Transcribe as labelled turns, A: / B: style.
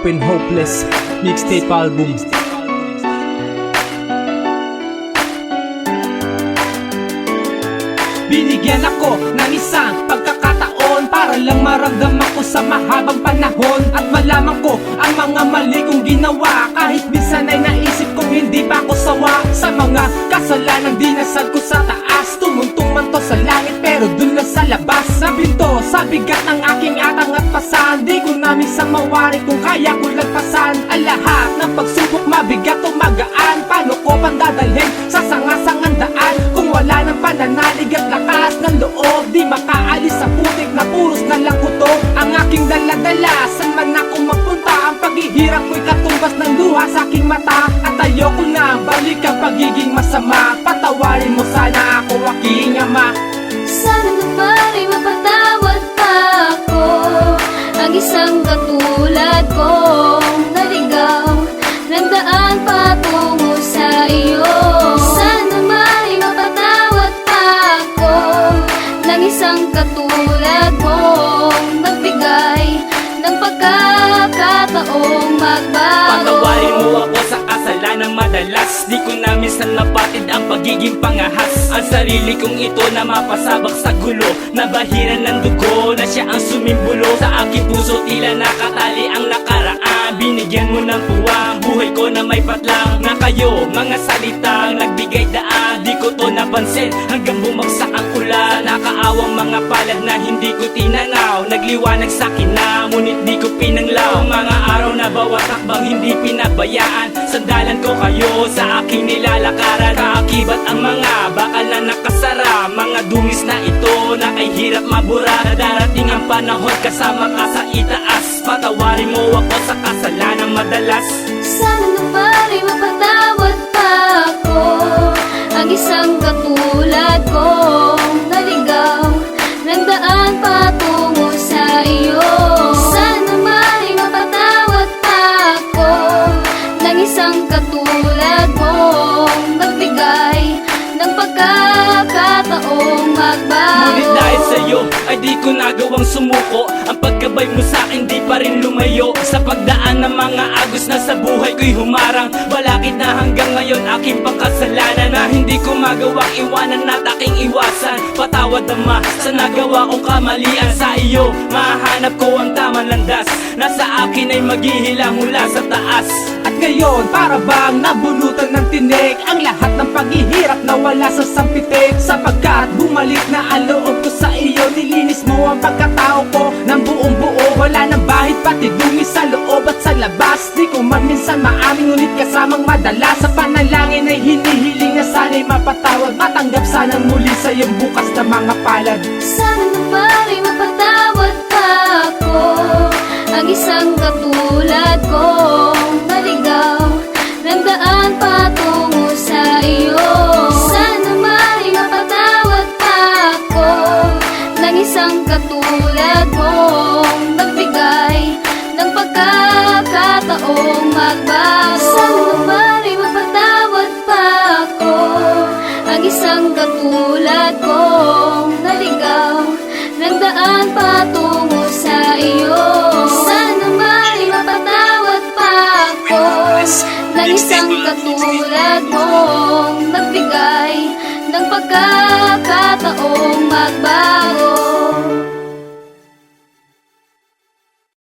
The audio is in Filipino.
A: Open Hopeless mixtape album. Binigyan ako ng isang pagkakataon para lang maramdaman ko sa mahabang panahon at malaman ko ang mga mali kong ginawa. Kahit minsan ay naisip kong hindi pa ako sawa sa mga kasalanang dinasal ko sa taas. Tumuntong man to sa langit pero dun lang sa labas. Nabinto sa bigat ng aking atang at pasan. Di ko na minsan mawari kung kaya ko lagpasan ang lahat ng pagsubok, mabigat o magaan. Paano ko pandadalhin sa sangasangang daan kung wala ng pananalig at lakas ng loob? Di makaalis sa putik na puros na lang kutob. Ang aking daladala, saan man ako magpunta, ang paghihirap ko'y katumbas ng luha sa aking mata. At ayoko na balik ang pagiging masama. Patawarin mo sana ako, aking ama.
B: Sana naman ay mapatawad pa ako, ang isang katulad kong naligaw ng daan patungo sa iyo. Sana naman ay mapatawad pa ako ng isang katulad kong nagbigay ng pagkakataong magbago.
C: Patawarin mo ako sa kasalanang madalas. Di ko na minsan napatid ang pagiging pangahas. Ang sarili kong ito na mapasabak sa gulo, nabahiran ng dugo na siya ang sumimbulo. Sa aking puso tila nakatali ang nakaraan. Binigyan mo ng puwang buhay ko na may patlang. Na kayo mga salitang nagbigay daan, di ko to napansin hanggang bumagsak ang ulan. Nakaawang mga palad na hindi ko tinanaw, nagliwanag sa akin na ngunit di ko pinanglaw. Mga araw na bawat hakbang hindi pinabayaan, sandalan ko kayo sa aking nilalakaran. Kaakibat ang mga bakal na nakasara, mga dungis na ito na kay hirap mabura. Na darating ang panahon kasama ka sa itaas. Patawarin mo ako sa kasalanang madalas.
B: Sana naman ay mapatawad pa ako, ang isang katulad kong naligaw ng daan patungo sa iyo. Sana naman ay mapatawad pa ako ng isang katulad kong nagbigay ng pagkakataong magbago.
C: Ngunit dahil sa'yo ay di ko nagawang sumuko. Ang pagkabay mo sa'kin di pa rin lumayo. Sa pagdaan ng mga agos na sa buhay ko'y humarang. Balakid na hanggang ngayon aking pagkasalanan, na hindi ko magawang iwanan at aking iwasan. Patawad Ama sa nagawa kong kamalian. Sa iyo mahanap ko ang tamang landas, na sa akin ay maghihilang mula sa taas.
A: At ngayon para bang nabulutan ng tinik ang lahat ng paghihirap na wala sa sampitik. Sapagkat bumalik na ang loob ko sa iyo, nilinis mo ang pagkatao ko ng buong buo. Wala nang bahid pati dungis sa loob at sa labas. Di ko man minsan maamin ngunit kasamang madalas. Sa panalangin ay hinihiling na sana'y mapatawad, matanggap sanang muli sa iyong bukas na mga palad.
B: Sana naman ay mapatawad pa ako, ang isang katulad kong naligaw ng daan patungo sa iyo. Sana naman ay mapatawad pa ako ng isang katulad kong nagbigay ng pagkakataong magbago. Sana naman ay mapatawad pa ako, ang isang katulad kong naligaw ng daan patungo sa iyo. Sana naman ay mapatawad pa ako ng isang katulad mong nagbigay ng pagkakataong magbago.